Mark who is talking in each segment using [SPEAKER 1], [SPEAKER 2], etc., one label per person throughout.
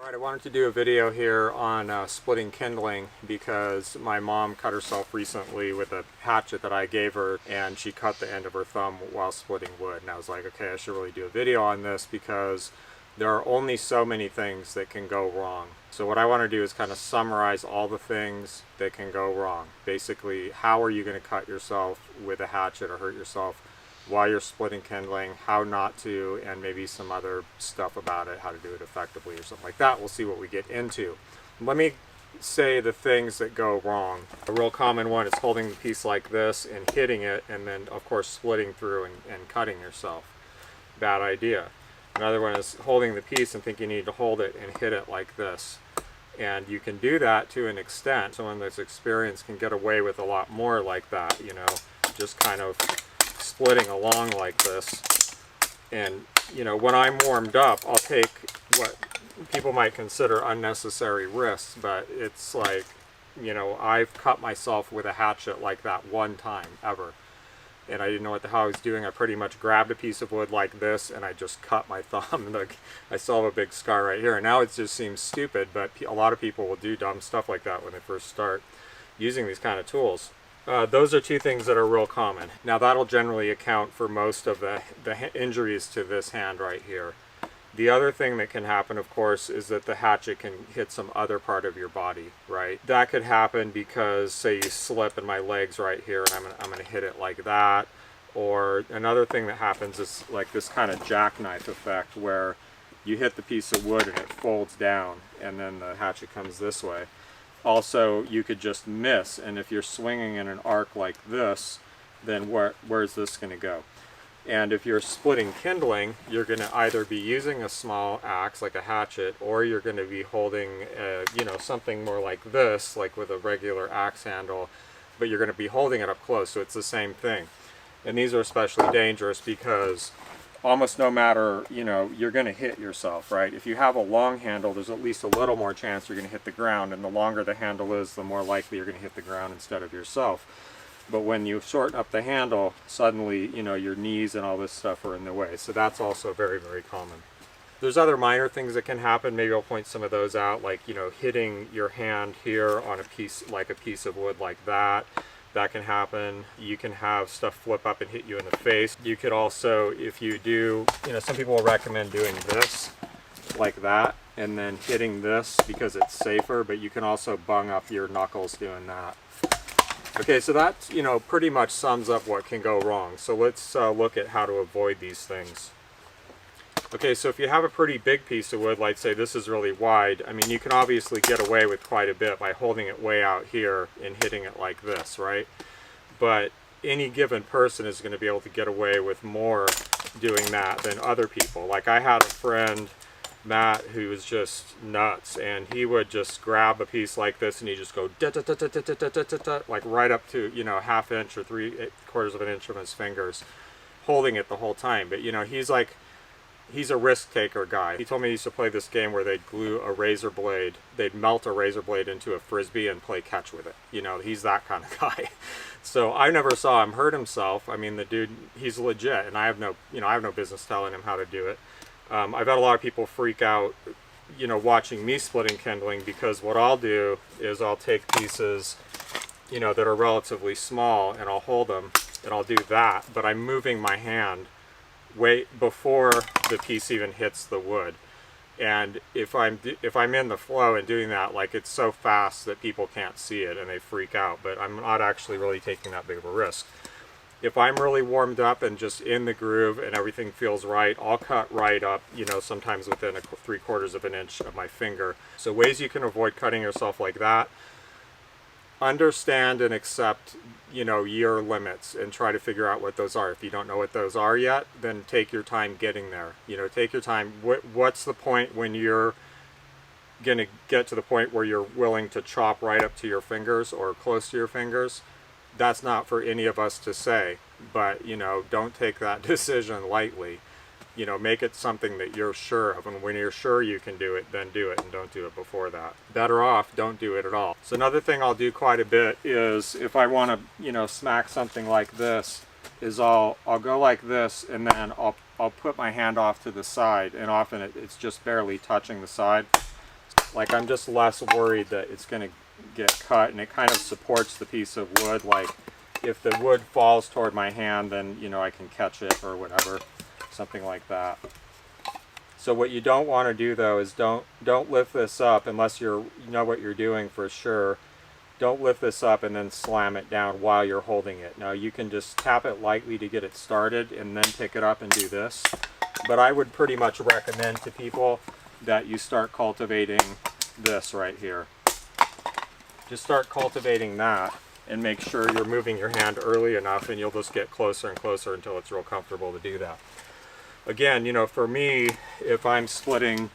[SPEAKER 1] Alright, I wanted to do a video here on splitting kindling because my mom cut herself recently with a hatchet that I gave her, and she cut the end of her thumb while splitting wood. And I was like, okay, I should really do a video on this because there are only so many things that can go wrong. So what I want to do is kind of summarize all the things that can go wrong. Basically, how are you going to cut yourself with a hatchet or hurt yourself while you're splitting kindling, how not to, and maybe some other stuff about it, how to do it effectively or something like that. We'll see what we get into. Let me say the things that go wrong. A real common one is holding the piece like this and hitting it, and then of course splitting through and cutting yourself. Bad idea. Another one is holding the piece and think you need to hold it and hit it like this. And you can do that to an extent. Someone that's experienced can get away with a lot more like that, you know, just kind of splitting along like this. And you know, when I'm warmed up, I'll take what people might consider unnecessary risks, but it's like, you know, I've cut myself with a hatchet like that one time ever, and I didn't know what the hell I was doing. I pretty much grabbed a piece of wood like this and I just cut my thumb, and like, I still have a big scar right here. And now it just seems stupid, but a lot of people will do dumb stuff like that when they first start using these kind of tools. Those are two things that are real common. Now that'll generally account for most of the injuries to this hand right here. The other thing that can happen, of course, is that the hatchet can hit some other part of your body, right? That could happen because, say, you slip in my legs right here and I'm gonna hit it like that. Or another thing that happens is like this kind of jackknife effect where you hit the piece of wood and it folds down and then the hatchet comes this way. Also, you could just miss, and if you're swinging in an arc like this, then where's this going to go? And if you're splitting kindling, you're going to either be using a small axe like a hatchet, or you're going to be holding you know, something more like this, like with a regular axe handle, but you're going to be holding it up close, so it's the same thing. And these are especially dangerous because almost no matter, you know, you're going to hit yourself, right? If you have a long handle, there's at least a little more chance you're going to hit the ground, and the longer the handle is, the more likely you're going to hit the ground instead of yourself. But when you shorten up the handle, suddenly, you know, your knees and all this stuff are in the way. So that's also very, very common. There's other minor things that can happen. Maybe I'll point some of those out, like, you know, hitting your hand here on a piece, like a piece of wood like that. That can happen. You can have stuff flip up and hit you in the face. You could also, if you do, you know, some people will recommend doing this like that and then hitting this because it's safer, but you can also bung up your knuckles doing that. Okay, so that, you know, pretty much sums up what can go wrong. So let's look at how to avoid these things. Okay, so if you have a pretty big piece of wood, like say this is really wide, I mean, you can obviously get away with quite a bit by holding it way out here and hitting it like this, right? But any given person is going to be able to get away with more doing that than other people. Like I had a friend, Matt, who was just nuts, and he would just grab a piece like this and he just go da da da da da da da da da, like right up to, you know, a ½ inch or 3/4 of an inch from his fingers, holding it the whole time. But you know, he's a risk taker guy. He told me he used to play this game where they'd glue a razor blade, they'd melt a razor blade into a frisbee and play catch with it. You know, he's that kind of guy. So I never saw him hurt himself. I mean, the dude, he's legit, and I have no business telling him how to do it. I've had a lot of people freak out, you know, watching me splitting kindling, because what I'll do is I'll take pieces, you know, that are relatively small and I'll hold them and I'll do that, but I'm moving my hand way before the piece even hits the wood. And if I'm in the flow and doing that, like, it's so fast that people can't see it and they freak out, but I'm not actually really taking that big of a risk. If I'm really warmed up and just in the groove and everything feels right, I'll cut right up, you know, sometimes within 3/4 of an inch of my finger. So ways you can avoid cutting yourself like that: understand and accept, you know, your limits and try to figure out what those are. If you don't know what those are yet, then take your time getting there. You know, take your time. What's the point when you're going to get to the point where you're willing to chop right up to your fingers or close to your fingers? That's not for any of us to say, but, you know, don't take that decision lightly. You know, make it something that you're sure of, and when you're sure you can do it, then do it, and don't do it before that. Better off, don't do it at all. So another thing I'll do quite a bit is, if I want to, you know, smack something like this, is I'll go like this, and then I'll put my hand off to the side, and often it's just barely touching the side, Like, I'm just less worried that it's going to get cut, and it kind of supports the piece of wood. Like, if the wood falls toward my hand, then, you know, I can catch it or whatever, something like that. So what you don't want to do, though, is don't lift this up unless you know what you're doing for sure. Don't lift this up and then slam it down while you're holding it. Now, you can just tap it lightly to get it started and then pick it up and do this. But I would pretty much recommend to people that you start cultivating this right here. Just start cultivating that and make sure you're moving your hand early enough, and you'll just get closer and closer until it's real comfortable to do that. Again, you know, for me, if I'm splitting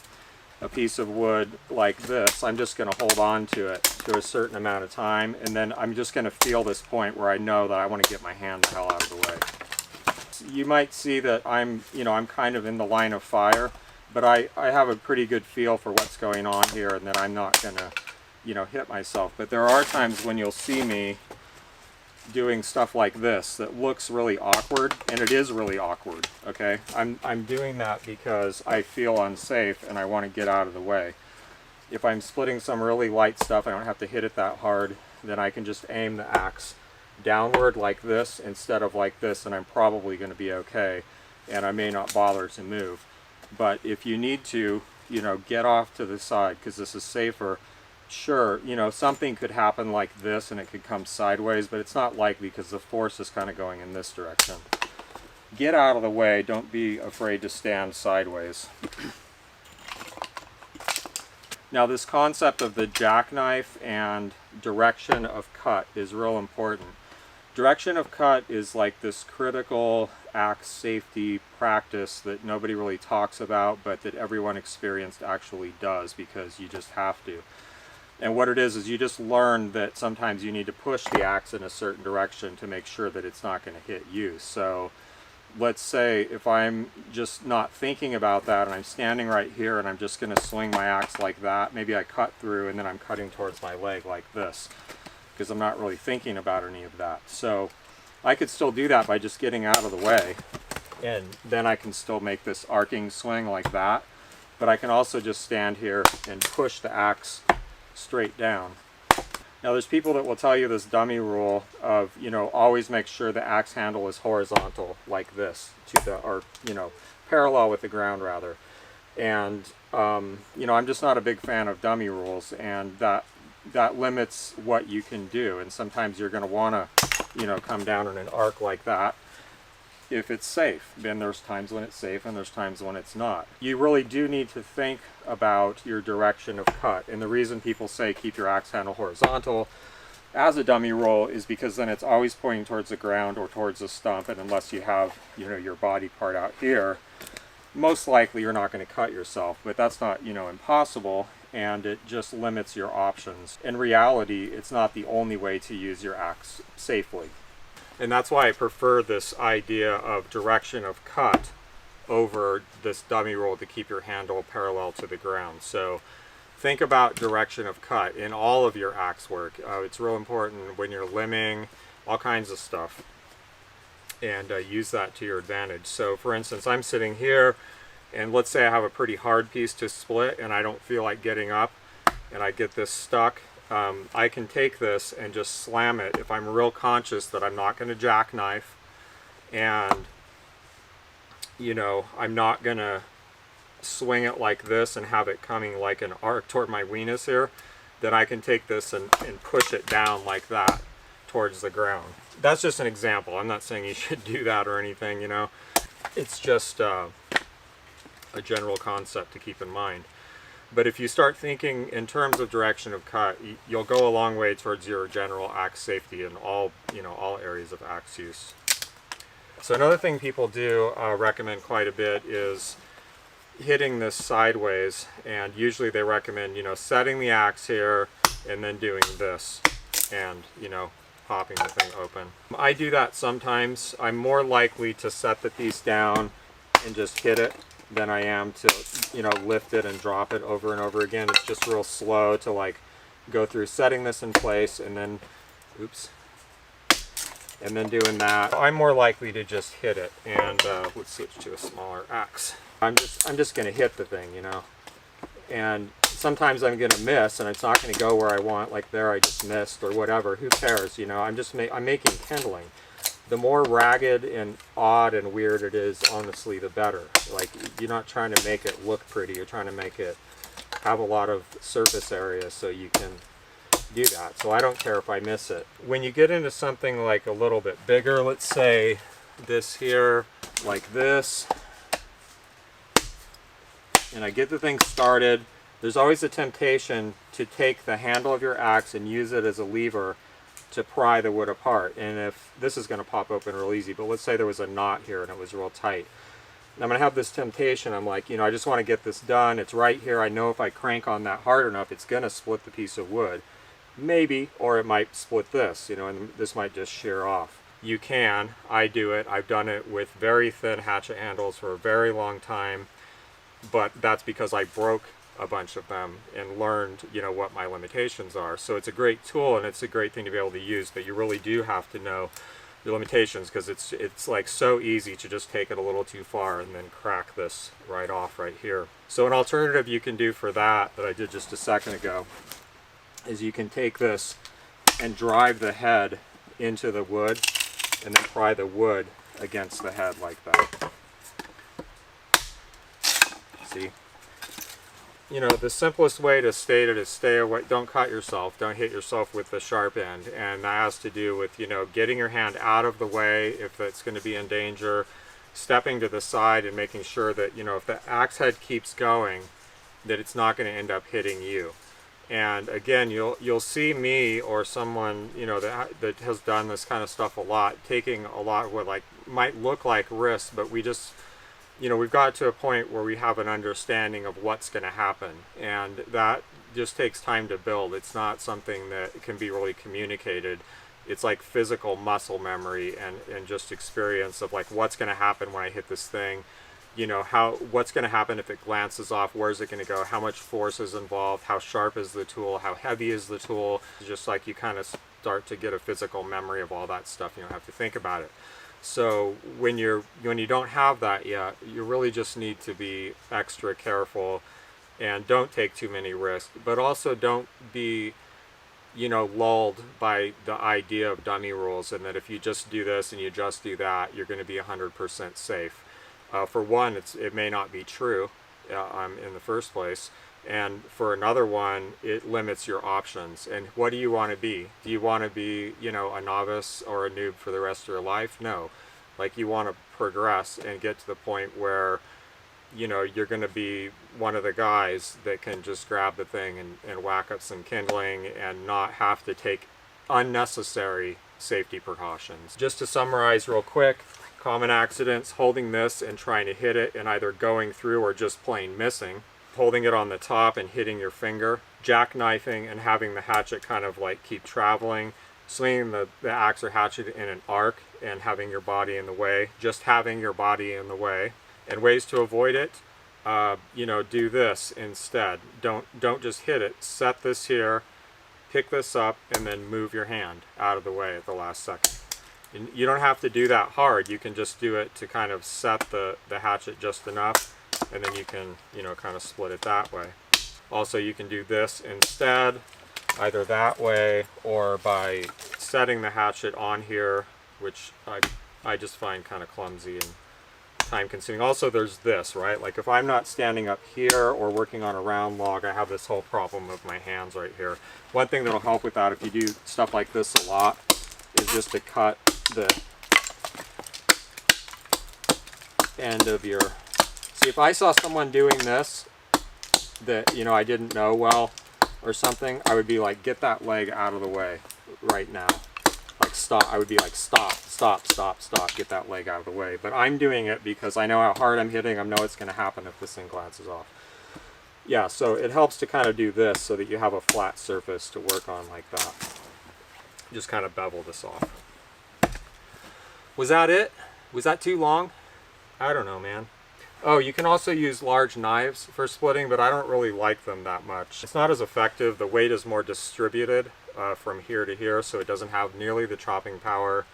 [SPEAKER 1] a piece of wood like this, I'm just going to hold on to it to a certain amount of time, and then I'm just going to feel this point where I know that I want to get my hand the hell out of the way. You might see that I'm kind of in the line of fire, but I have a pretty good feel for what's going on here, and that I'm not going to, you know, hit myself. But there are times when you'll see me doing stuff like this that looks really awkward, and it is really awkward, okay? I'm doing that because I feel unsafe and I want to get out of the way. If I'm splitting some really light stuff, I don't have to hit it that hard, then I can just aim the axe downward like this instead of like this, and I'm probably going to be okay, and I may not bother to move. But if you need to, you know, get off to the side because this is safer. Sure, you know, something could happen like this and it could come sideways, but it's not likely because the force is kind of going in this direction. Get out of the way. Don't be afraid to stand sideways. Now, this concept of the jackknife and direction of cut is real important. Direction of cut is like this critical axe safety practice that nobody really talks about, but that everyone experienced actually does, because you just have to. And what it is you just learn that sometimes you need to push the axe in a certain direction to make sure that it's not going to hit you. So let's say if I'm just not thinking about that and I'm standing right here and I'm just going to swing my axe like that, maybe I cut through and then I'm cutting towards my leg like this because I'm not really thinking about any of that. So I could still do that by just getting out of the way, and then I can still make this arcing swing like that. But I can also just stand here and push the axe straight down. Now, there's people that will tell you this dummy rule of, you know, always make sure the axe handle is horizontal like this to the, or, you know, parallel with the ground rather. And you know, I'm just not a big fan of dummy rules, and that limits what you can do. And sometimes you're going to want to, you know, come down in an arc like that if it's safe. Then there's times when it's safe and there's times when it's not. You really do need to think about your direction of cut, and the reason people say keep your axe handle horizontal as a dummy roll is because then it's always pointing towards the ground or towards the stump, and unless you have, you know, your body part out here, most likely you're not going to cut yourself. But that's not, you know, impossible, and it just limits your options. In reality, it's not the only way to use your axe safely. And that's why I prefer this idea of direction of cut over this dummy roll to keep your handle parallel to the ground. So think about direction of cut in all of your axe work. It's real important when you're limbing, all kinds of stuff, and use that to your advantage. So for instance, I'm sitting here, and let's say I have a pretty hard piece to split and I don't feel like getting up, and I get this stuck. I can take this and just slam it if I'm real conscious that I'm not going to jackknife, and, you know, I'm not going to swing it like this and have it coming like an arc toward my weenus here. Then I can take this and push it down like that towards the ground. That's just an example. I'm not saying you should do that or anything, you know. It's just a general concept to keep in mind. But if you start thinking in terms of direction of cut, you'll go a long way towards your general axe safety in all, you know, all areas of axe use. So another thing people do recommend quite a bit is hitting this sideways, and usually they recommend, you know, setting the axe here and then doing this and, you know, popping the thing open. I do that sometimes. I'm more likely to set the piece down and just hit it than I am to, you know, lift it and drop it over and over again. It's just real slow to like go through setting this in place and then, oops, and then doing that. I'm more likely to just hit it, and let's switch to a smaller axe. I'm just going to hit the thing, you know. And sometimes I'm going to miss and it's not going to go where I want, like there I just missed or whatever. Who cares? You know, I'm making kindling. The more ragged and odd and weird it is, honestly, the better. Like, you're not trying to make it look pretty. You're trying to make it have a lot of surface area so you can do that. So I don't care if I miss it. When you get into something like a little bit bigger, let's say this here, like this, and I get the thing started, there's always a temptation to take the handle of your axe and use it as a lever to pry the wood apart. And if this is going to pop open real easy, but let's say there was a knot here and it was real tight. I'm going to have this temptation. I'm like, you know, I just want to get this done. It's right here. I know if I crank on that hard enough, it's going to split the piece of wood. Maybe, or it might split this, you know, and this might just shear off. You can. I do it. I've done it with very thin hatchet handles for a very long time, but that's because I broke a bunch of them and learned, you know, what my limitations are. So it's a great tool and it's a great thing to be able to use, but you really do have to know your limitations, because it's like so easy to just take it a little too far and then crack this right off right here. So an alternative you can do for that I did just a second ago is you can take this and drive the head into the wood and then pry the wood against the head like that. See? You know, the simplest way to state it is stay away, don't cut yourself, don't hit yourself with the sharp end. And that has to do with, you know, getting your hand out of the way if it's going to be in danger, stepping to the side and making sure that, you know, if the axe head keeps going, that it's not going to end up hitting you. And again, you'll see me or someone, you know, that has done this kind of stuff a lot, taking a lot of what like might look like risks, but we just, you know, we've got to a point where we have an understanding of what's going to happen, and that just takes time to build. It's not something that can be really communicated. It's like physical muscle memory and just experience of like what's going to happen when I hit this thing. You know, what's going to happen if it glances off, where's it going to go, how much force is involved, how sharp is the tool, how heavy is the tool. Just like you kind of start to get a physical memory of all that stuff. You don't have to think about it. So when you don't have that yet, you really just need to be extra careful and don't take too many risks, but also don't be, you know, lulled by the idea of dummy rules and that if you just do this and you just do that, you're going to be 100% safe. For one, it may not be true in the first place. And for another one, it limits your options. And what do you want to be? Do you want to be, you know, a novice or a noob for the rest of your life? No. Like, you want to progress and get to the point where, you know, you're going to be one of the guys that can just grab the thing and whack up some kindling and not have to take unnecessary safety precautions. Just to summarize real quick, common accidents: holding this and trying to hit it and either going through or just plain missing. Holding it on the top and hitting your finger, jackknifing and having the hatchet kind of like keep traveling, swinging the axe or hatchet in an arc and having your body in the way, just having your body in the way. And ways to avoid it, you know, do this instead. Don't just hit it. Set this here, pick this up, and then move your hand out of the way at the last second. And you don't have to do that hard. You can just do it to kind of set the hatchet just enough, and then you can, you know, kind of split it that way. Also, you can do this instead, either that way or by setting the hatchet on here, which I just find kind of clumsy and time consuming. Also, there's this, right? Like if I'm not standing up here or working on a round log, I have this whole problem of my hands right here. One thing that'll help with that, if you do stuff like this a lot, is just to cut the end of your... See, if I saw someone doing this that, you know, I didn't know well or something, I would be like, get that leg out of the way right now. Like, stop. I would be like, stop, stop, stop, stop, get that leg out of the way. But I'm doing it because I know how hard I'm hitting. I know it's going to happen if this thing glances off. Yeah, so it helps to kind of do this so that you have a flat surface to work on like that. Just kind of bevel this off. Was that it? Was that too long? I don't know, man. Oh, you can also use large knives for splitting, but I don't really like them that much. It's not as effective. The weight is more distributed from here to here, so it doesn't have nearly the chopping power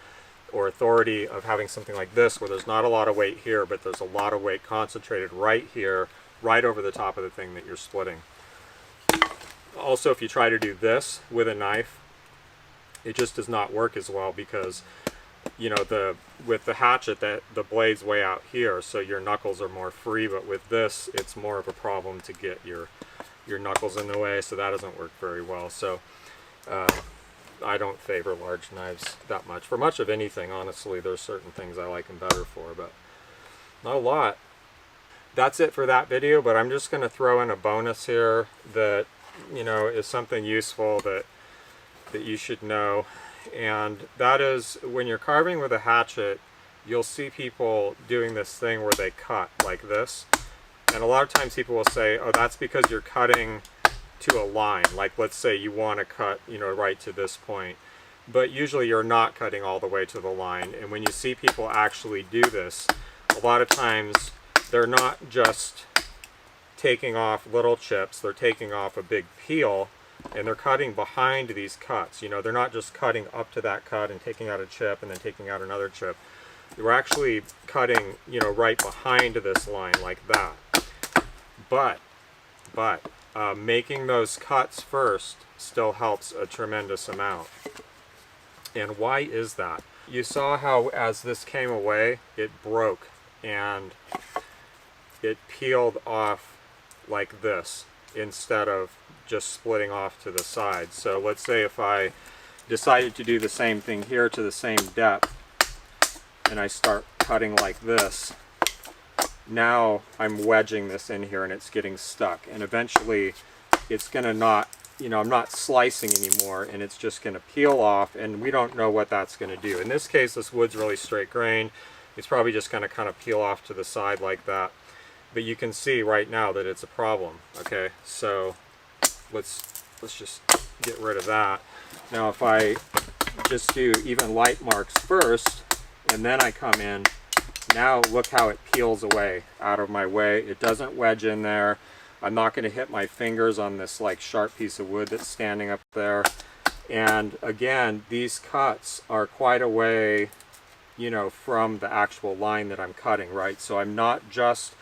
[SPEAKER 1] or authority of having something like this, where there's not a lot of weight here, but there's a lot of weight concentrated right here, right over the top of the thing that you're splitting. Also, if you try to do this with a knife, it just does not work as well because, you know, with the hatchet, that the blade's way out here, so your knuckles are more free. But with this, it's more of a problem to get your knuckles in the way, so that doesn't work very well. So I don't favor large knives that much for much of anything. Honestly, there's certain things I like them better for, but not a lot. That's it for that video, but I'm just going to throw in a bonus here that, you know, is something useful that you should know. And that is, when you're carving with a hatchet, you'll see people doing this thing where they cut like this. And a lot of times people will say, oh, that's because you're cutting to a line. Like, let's say you want to cut, you know, right to this point. But usually you're not cutting all the way to the line. And when you see people actually do this, a lot of times they're not just taking off little chips, they're taking off a big peel, and they're cutting behind these cuts. You know, they're not just cutting up to that cut and taking out a chip and then taking out another chip. We're actually cutting, you know, right behind this line like that. But making those cuts first still helps a tremendous amount. And why is that? You saw how as this came away, it broke and it peeled off like this instead of just splitting off to the side. So let's say if I decided to do the same thing here to the same depth, and I start cutting like this, now I'm wedging this in here and it's getting stuck, and eventually it's gonna not, you know, I'm not slicing anymore, and it's just gonna peel off, and we don't know what that's gonna do. In this case, this wood's really straight grain. It's probably just gonna kind of peel off to the side like that. But you can see right now that it's a problem. Okay, so let's just get rid of that. Now if I just do even light marks first, and then I come in, now look how it peels away out of my way. It doesn't wedge in there. I'm not going to hit my fingers on this like sharp piece of wood that's standing up there. And again, these cuts are quite a way, you know, from the actual line that I'm cutting, right? So I'm not just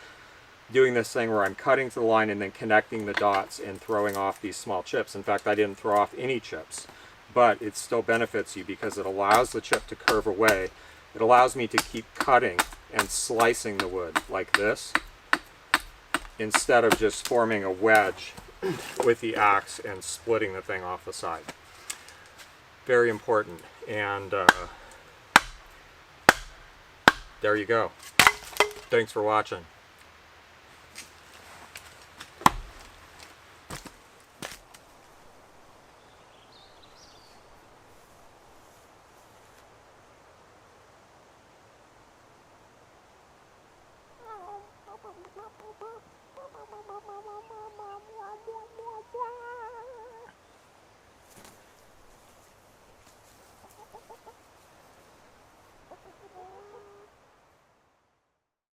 [SPEAKER 1] doing this thing where I'm cutting to the line and then connecting the dots and throwing off these small chips. In fact, I didn't throw off any chips, but it still benefits you because it allows the chip to curve away. It allows me to keep cutting and slicing the wood like this instead of just forming a wedge with the axe and splitting the thing off the side. Very important. And there you go. Thanks for watching.